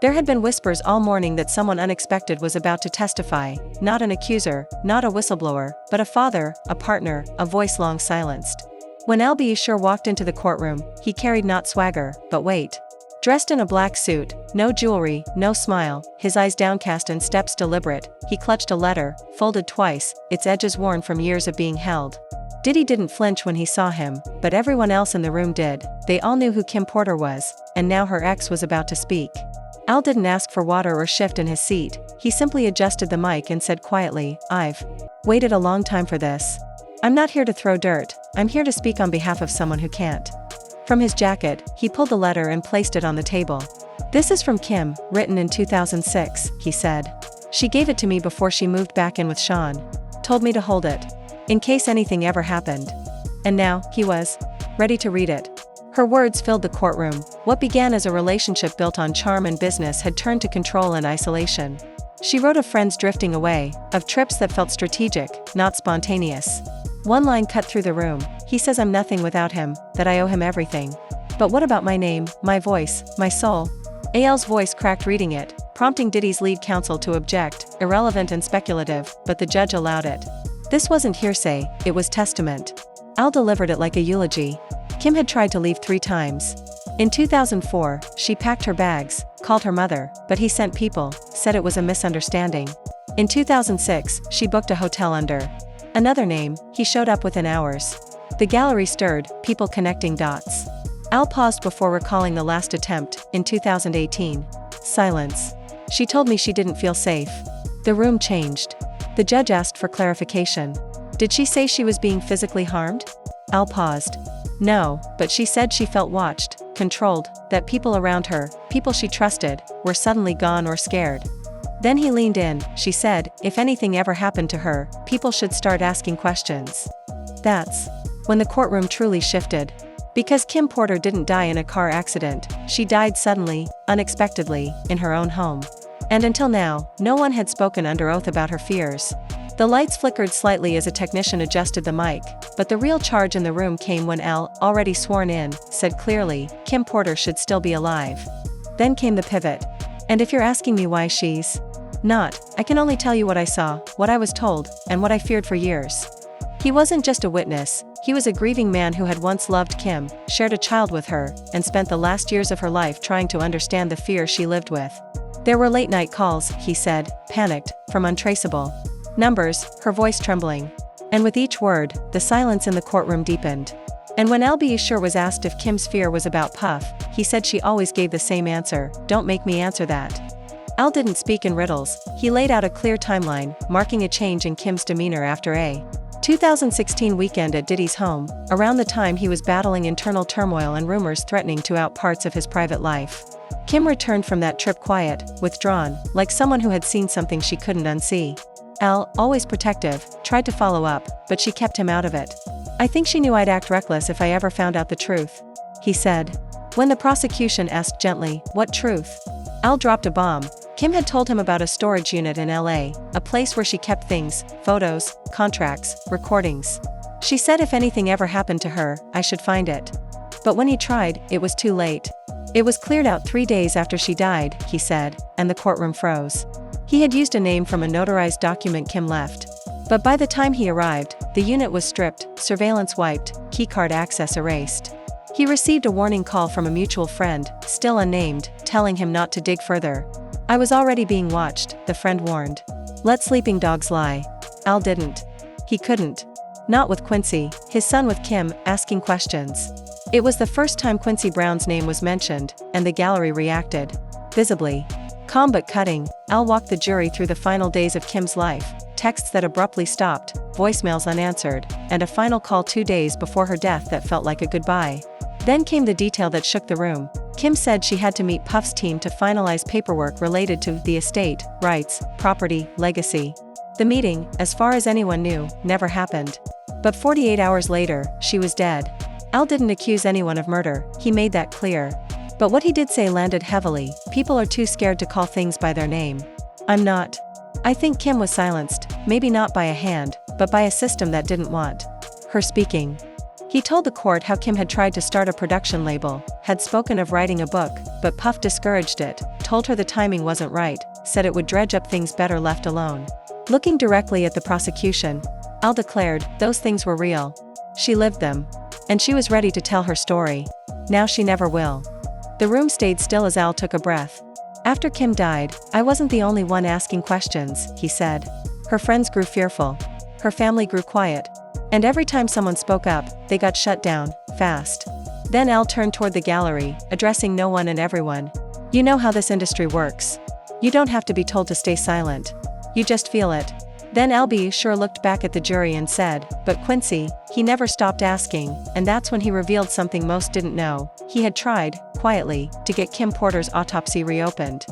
There had been whispers all morning that someone unexpected was about to testify, not an accuser, not a whistleblower, but a father, a partner, a voice long silenced. When Al-Bashir walked into the courtroom, he carried not swagger, but weight. Dressed in a black suit, no jewelry, no smile, his eyes downcast and steps deliberate, he clutched a letter, folded twice, its edges worn from years of being held. Diddy didn't flinch when he saw him, but everyone else in the room did. They all knew who Kim Porter was, and now her ex was about to speak. Al didn't ask for water or shift in his seat, he simply adjusted the mic and said quietly, "I've waited a long time for this. I'm not here to throw dirt, I'm here to speak on behalf of someone who can't." From his jacket, he pulled the letter and placed it on the table. "This is from Kim, written in 2006, he said. "She gave it to me before she moved back in with Sean. Told me to hold it. In case anything ever happened." And now, he was ready to read it. Her words filled the courtroom. What began as a relationship built on charm and business had turned to control and isolation. She wrote of friends drifting away, of trips that felt strategic, not spontaneous. One line cut through the room: "He says I'm nothing without him, that I owe him everything. But what about my name, my voice, my soul?" Al's voice cracked reading it, prompting Diddy's lead counsel to object, irrelevant and speculative, but the judge allowed it. This wasn't hearsay, it was testament. Al delivered it like a eulogy. Kim had tried to leave 3 times. In 2004, she packed her bags, called her mother, but he sent people, said it was a misunderstanding. In 2006, she booked a hotel under another name. He showed up within hours. The gallery stirred, people connecting dots. Al paused before recalling the last attempt, in 2018. Silence. "She told me she didn't feel safe." The room changed. The judge asked for clarification. "Did she say she was being physically harmed?" Al paused. "No, but she said she felt watched, controlled, that people around her, people she trusted, were suddenly gone or scared." Then he leaned in. "She said, if anything ever happened to her, people should start asking questions." That's when the courtroom truly shifted. Because Kim Porter didn't die in a car accident, she died suddenly, unexpectedly, in her own home. And until now, no one had spoken under oath about her fears. The lights flickered slightly as a technician adjusted the mic, but the real charge in the room came when Al, already sworn in, said clearly, "Kim Porter should still be alive." Then came the pivot. "And if you're asking me why she's not, I can only tell you what I saw, what I was told, and what I feared for years." He wasn't just a witness, he was a grieving man who had once loved Kim, shared a child with her, and spent the last years of her life trying to understand the fear she lived with. "There were late-night calls," he said, panicked, from untraceable numbers, her voice trembling. And with each word, the silence in the courtroom deepened. And when Al-Bashir was asked if Kim's fear was about Puff, he said she always gave the same answer: "Don't make me answer that." Al didn't speak in riddles, he laid out a clear timeline, marking a change in Kim's demeanor after a 2016 weekend at Diddy's home, around the time he was battling internal turmoil and rumors threatening to out parts of his private life. Kim returned from that trip quiet, withdrawn, like someone who had seen something she couldn't unsee. Al, always protective, tried to follow up, but she kept him out of it. "I think she knew I'd act reckless if I ever found out the truth," he said. When the prosecution asked gently, "What truth?" Al dropped a bomb. Kim had told him about a storage unit in LA, a place where she kept things, photos, contracts, recordings. She said if anything ever happened to her, I should find it. But when he tried, it was too late. "It was cleared out 3 days after she died," he said, and the courtroom froze. He had used a name from a notarized document Kim left. But by the time he arrived, the unit was stripped, surveillance wiped, keycard access erased. He received a warning call from a mutual friend, still unnamed, telling him not to dig further. "I was already being watched," the friend warned. "Let sleeping dogs lie." Al didn't. He couldn't. Not with Quincy, his son with Kim, asking questions. It was the first time Quincy Brown's name was mentioned, and the gallery reacted. Visibly calm but cutting, Al walked the jury through the final days of Kim's life, texts that abruptly stopped, voicemails unanswered, and a final call 2 days before her death that felt like a goodbye. Then came the detail that shook the room. Kim said she had to meet Puff's team to finalize paperwork related to the estate, rights, property, legacy. The meeting, as far as anyone knew, never happened. But 48 hours later, she was dead. Al didn't accuse anyone of murder, he made that clear. But what he did say landed heavily: people are too scared to call things by their name. "I'm not." I think Kim was silenced, maybe not by a hand, but by a system that didn't want her speaking. He told the court how Kim had tried to start a production label, had spoken of writing a book, but Puff discouraged it, told her the timing wasn't right, said it would dredge up things better left alone. Looking directly at the prosecution, Al declared those things were real. She lived them. And she was ready to tell her story. Now she never will. The room stayed still as Al took a breath. After Kim died, I wasn't the only one asking questions, he said. Her friends grew fearful. Her family grew quiet. And every time someone spoke up, they got shut down, fast. Then Al turned toward the gallery, addressing no one and everyone. You know how this industry works. You don't have to be told to stay silent. You just feel it. Then Albie sure looked back at the jury and said, but Quincy, he never stopped asking, and that's when he revealed something most didn't know. He had tried, quietly, to get Kim Porter's autopsy reopened.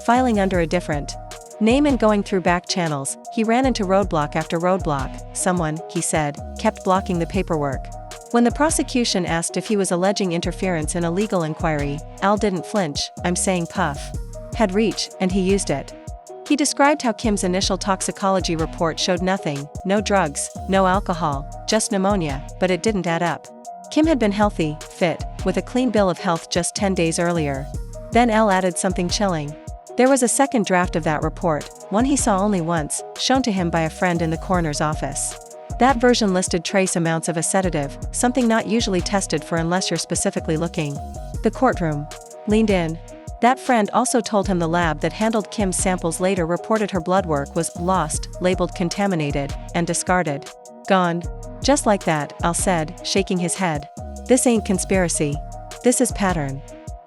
Filing under a different name and going through back channels, he ran into roadblock after roadblock. Someone, he said, kept blocking the paperwork. When the prosecution asked if he was alleging interference in a legal inquiry, Al didn't flinch. I'm saying Puff had reach, and he used it. He described how Kim's initial toxicology report showed nothing, no drugs, no alcohol, just pneumonia, but it didn't add up. Kim had been healthy, fit, with a clean bill of health just 10 days earlier. Then Al added something chilling. There was a second draft of that report, one he saw only once, shown to him by a friend in the coroner's office. That version listed trace amounts of a sedative, something not usually tested for unless you're specifically looking. The courtroom leaned in. That friend also told him the lab that handled Kim's samples later reported her blood work was lost, labeled contaminated, and discarded. Gone. Just like that, Al said, shaking his head. This ain't conspiracy. This is pattern.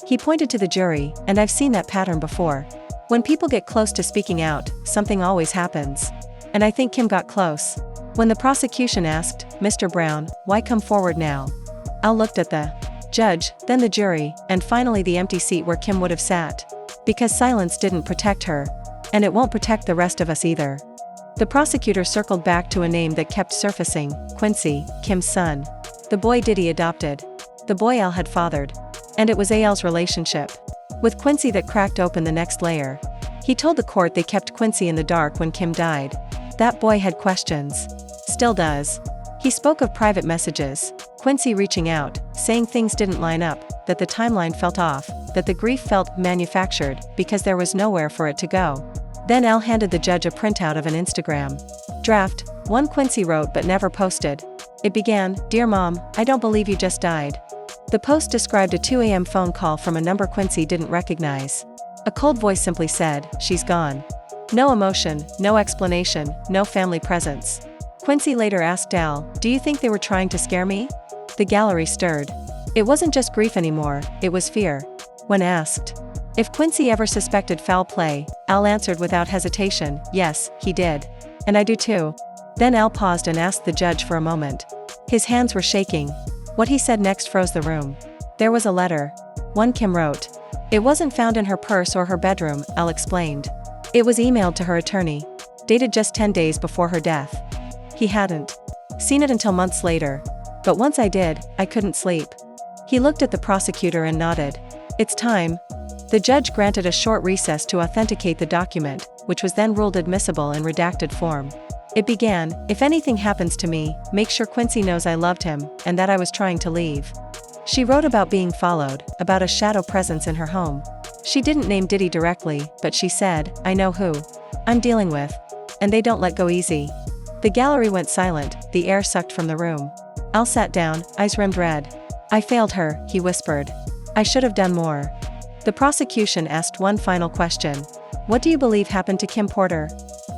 He pointed to the jury, and I've seen that pattern before. When people get close to speaking out, something always happens. And I think Kim got close. When the prosecution asked, Mr. Brown, why come forward now? Al looked at the judge, then the jury, and finally the empty seat where Kim would have sat. Because silence didn't protect her. And it won't protect the rest of us either. The prosecutor circled back to a name that kept surfacing, Quincy, Kim's son. The boy Diddy adopted. The boy Al had fathered. And it was Al's relationship with Quincy that cracked open the next layer. He told the court they kept Quincy in the dark when Kim died. That boy had questions. Still does. He spoke of private messages, Quincy reaching out, saying things didn't line up, that the timeline felt off, that the grief felt manufactured, because there was nowhere for it to go. Then Al handed the judge a printout of an Instagram draft, one Quincy wrote but never posted. It began, Dear Mom, I don't believe you just died. The post described a 2 a.m. phone call from a number Quincy didn't recognize. A cold voice simply said, she's gone. No emotion, no explanation, no family presence. Quincy later asked Al, do you think they were trying to scare me? The gallery stirred. It wasn't just grief anymore, it was fear. When asked if Quincy ever suspected foul play, Al answered without hesitation, yes, he did. And I do too. Then Al paused and asked the judge for a moment. His hands were shaking. What he said next froze the room. There was a letter. One Kim wrote. It wasn't found in her purse or her bedroom, Al explained. It was emailed to her attorney. Dated just 10 days before her death. He hadn't seen it until months later. But once I did, I couldn't sleep. He looked at the prosecutor and nodded. It's time. The judge granted a short recess to authenticate the document, which was then ruled admissible in redacted form. It began, if anything happens to me, make sure Quincy knows I loved him, and that I was trying to leave. She wrote about being followed, about a shadow presence in her home. She didn't name Diddy directly, but she said, I know who I'm dealing with. And they don't let go easy. The gallery went silent, the air sucked from the room. Al sat down, eyes rimmed red. I failed her, he whispered. I should have done more. The prosecution asked one final question. What do you believe happened to Kim Porter?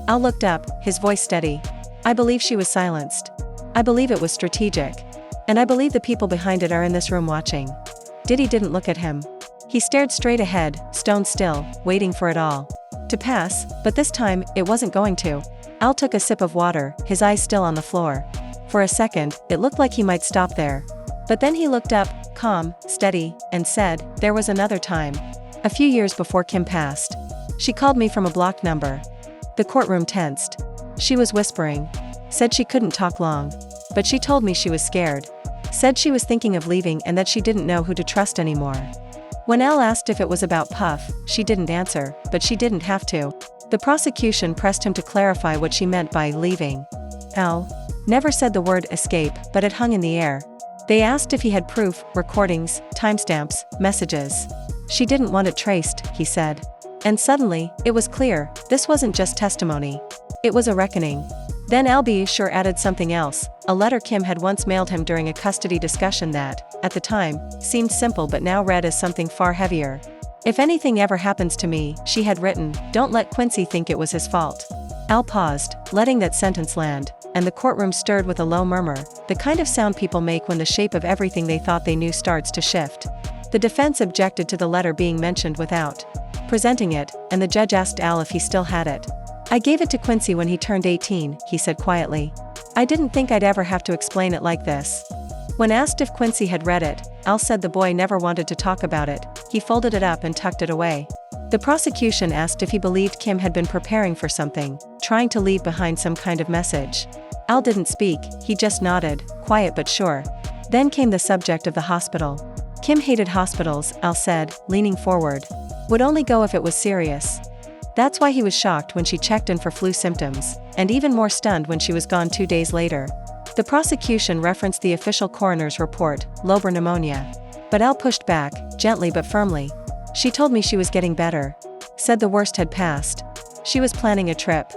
Al looked up, his voice steady. I believe she was silenced. I believe it was strategic. And I believe the people behind it are in this room watching. Diddy didn't look at him. He stared straight ahead, stone still, waiting for it all to pass, but this time, it wasn't going to. Al took a sip of water, his eyes still on the floor. For a second, it looked like he might stop there. But then he looked up, calm, steady, and said, there was another time. A few years before Kim passed. She called me from a blocked number. The courtroom tensed. She was whispering. Said she couldn't talk long. But she told me she was scared. Said she was thinking of leaving and that she didn't know who to trust anymore. When Al asked if it was about Puff, she didn't answer, but she didn't have to. The prosecution pressed him to clarify what she meant by leaving. Al never said the word escape, but it hung in the air. They asked if he had proof, recordings, timestamps, messages. She didn't want it traced, he said. And suddenly, it was clear, this wasn't just testimony. It was a reckoning. Then Albie sure added something else, a letter Kim had once mailed him during a custody discussion that, at the time, seemed simple but now read as something far heavier. If anything ever happens to me, she had written, don't let Quincy think it was his fault. Al paused, letting that sentence land, and the courtroom stirred with a low murmur, the kind of sound people make when the shape of everything they thought they knew starts to shift. The defense objected to the letter being mentioned without presenting it, and the judge asked Al if he still had it. I gave it to Quincy when he turned 18, he said quietly. I didn't think I'd ever have to explain it like this. When asked if Quincy had read it, Al said the boy never wanted to talk about it, he folded it up and tucked it away. The prosecution asked if he believed Kim had been preparing for something, trying to leave behind some kind of message. Al didn't speak, he just nodded, quiet but sure. Then came the subject of the hospital. Kim hated hospitals, Al said, leaning forward. Would only go if it was serious. That's why he was shocked when she checked in for flu symptoms, and even more stunned when she was gone 2 days later. The prosecution referenced the official coroner's report, lobar pneumonia. But Al pushed back, gently but firmly. She told me she was getting better. Said the worst had passed. She was planning a trip.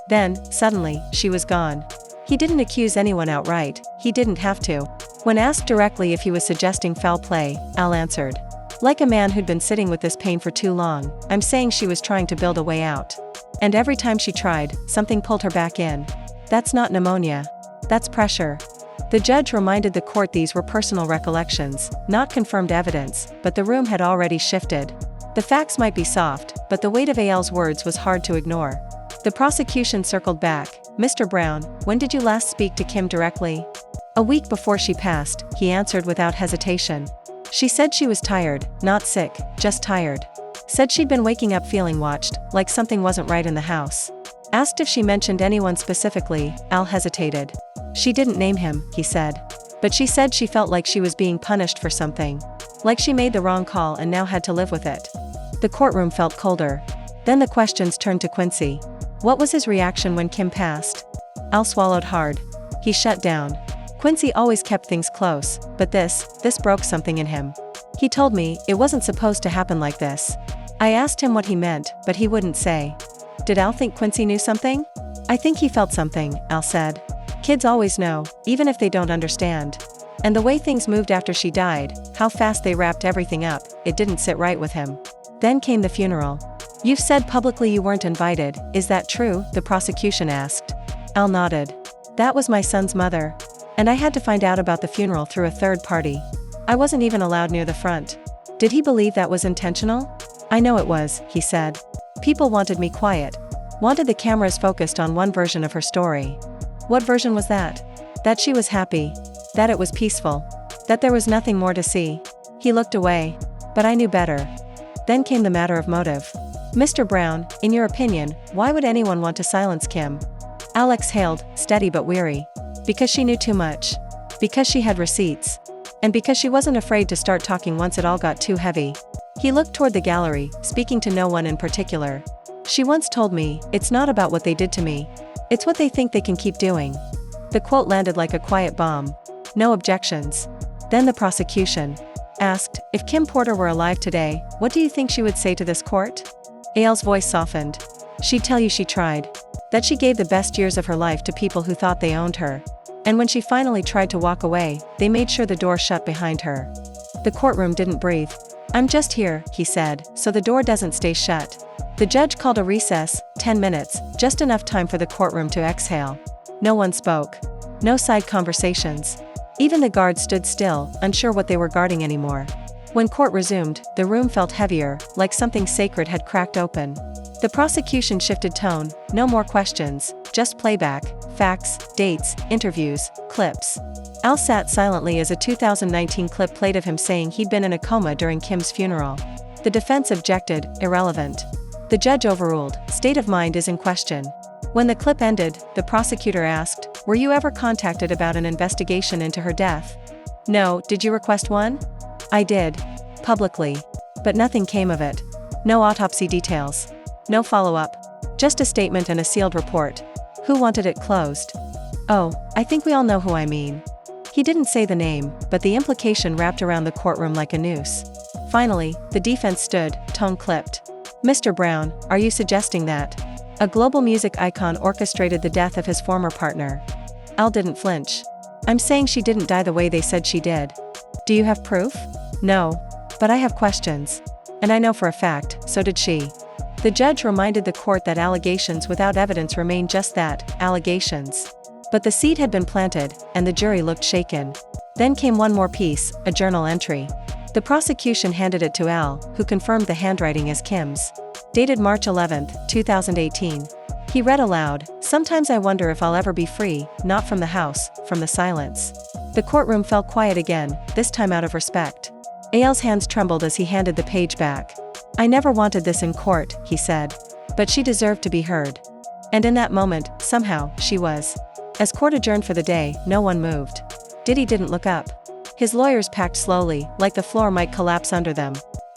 Then, suddenly, she was gone. He didn't accuse anyone outright, he didn't have to. When asked directly if he was suggesting foul play, Al answered. Like a man who'd been sitting with this pain for too long, I'm saying she was trying to build a way out. And every time she tried, something pulled her back in. That's not pneumonia. That's pressure. The judge reminded the court these were personal recollections, not confirmed evidence, but the room had already shifted. The facts might be soft, but the weight of Al's words was hard to ignore. The prosecution circled back. Mr. Brown, when did you last speak to Kim directly? A week before she passed, he answered without hesitation. She said she was tired, not sick, just tired. Said she'd been waking up feeling watched, like something wasn't right in the house. Asked if she mentioned anyone specifically, Al hesitated. She didn't name him, he said. But she said she felt like she was being punished for something. Like she made the wrong call and now had to live with it. The courtroom felt colder. Then the questions turned to Quincy. What was his reaction when Kim passed? Al swallowed hard. He shut down. Quincy always kept things close, but this broke something in him. He told me it wasn't supposed to happen like this. I asked him what he meant, but he wouldn't say. Did Al think Quincy knew something? I think he felt something, Al said. Kids always know, even if they don't understand. And the way things moved after she died, how fast they wrapped everything up, it didn't sit right with him. Then came the funeral. You've said publicly you weren't invited, is that true? The prosecution asked. Al nodded. That was my son's mother. And I had to find out about the funeral through a third party. I wasn't even allowed near the front. Did he believe that was intentional? I know it was, he said. People wanted me quiet. Wanted the cameras focused on one version of her story. What version was that? That she was happy. That it was peaceful. That there was nothing more to see. He looked away. But I knew better. Then came the matter of motive. Mr. Brown, in your opinion, why would anyone want to silence Kim? Al exhaled, steady but weary. Because she knew too much. Because she had receipts. And because she wasn't afraid to start talking once it all got too heavy. He looked toward the gallery, speaking to no one in particular. She once told me, it's not about what they did to me. It's what they think they can keep doing. The quote landed like a quiet bomb. No objections. Then the prosecution asked, if Kim Porter were alive today, what do you think she would say to this court? Al's voice softened. She'd tell you she tried. That she gave the best years of her life to people who thought they owned her. And when she finally tried to walk away, they made sure the door shut behind her. The courtroom didn't breathe. I'm just here, he said, so the door doesn't stay shut. The judge called a recess, 10 minutes, just enough time for the courtroom to exhale. No one spoke. No side conversations. Even the guards stood still, unsure what they were guarding anymore. When court resumed, the room felt heavier, like something sacred had cracked open. The prosecution shifted tone, no more questions, just playback, facts, dates, interviews, clips. Al sat silently as a 2019 clip played of him saying he'd been in a coma during Kim's funeral. The defense objected, irrelevant. The judge overruled, state of mind is in question. When the clip ended, the prosecutor asked, were you ever contacted about an investigation into her death? No, did you request one? I did. Publicly. But nothing came of it. No autopsy details. No follow-up. Just a statement and a sealed report. Who wanted it closed? Oh, I think we all know who I mean. He didn't say the name, but the implication wrapped around the courtroom like a noose. Finally, the defense stood, tone clipped. Mr. Brown, are you suggesting that a global music icon orchestrated the death of his former partner? Al didn't flinch. I'm saying she didn't die the way they said she did. Do you have proof? No. But I have questions. And I know for a fact, so did she. The judge reminded the court that allegations without evidence remain just that, allegations. But the seed had been planted, and the jury looked shaken. Then came one more piece, a journal entry. The prosecution handed it to Al, who confirmed the handwriting as Kim's. Dated March 11, 2018. He read aloud, "Sometimes I wonder if I'll ever be free, not from the house, from the silence." The courtroom fell quiet again, this time out of respect. Al's hands trembled as he handed the page back. "I never wanted this in court," he said. But she deserved to be heard. And in that moment, somehow, she was. As court adjourned for the day, no one moved. Diddy didn't look up. His lawyers packed slowly, like the floor might collapse under them.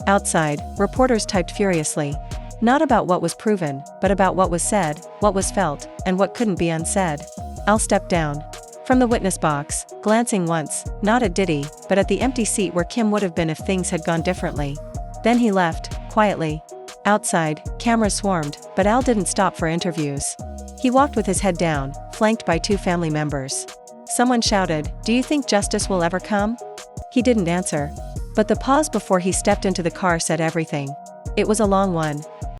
Outside, reporters typed furiously. Not about what was proven, but about what was said, what was felt, and what couldn't be unsaid. Al stepped down from the witness box, glancing once, not at Diddy, but at the empty seat where Kim would have been if things had gone differently. Then he left, quietly. Outside, cameras swarmed, but Al didn't stop for interviews. He walked with his head down, flanked by two family members. Someone shouted, "Do you think justice will ever come?" He didn't answer. But the pause before he stepped into the car said everything. It was a long one.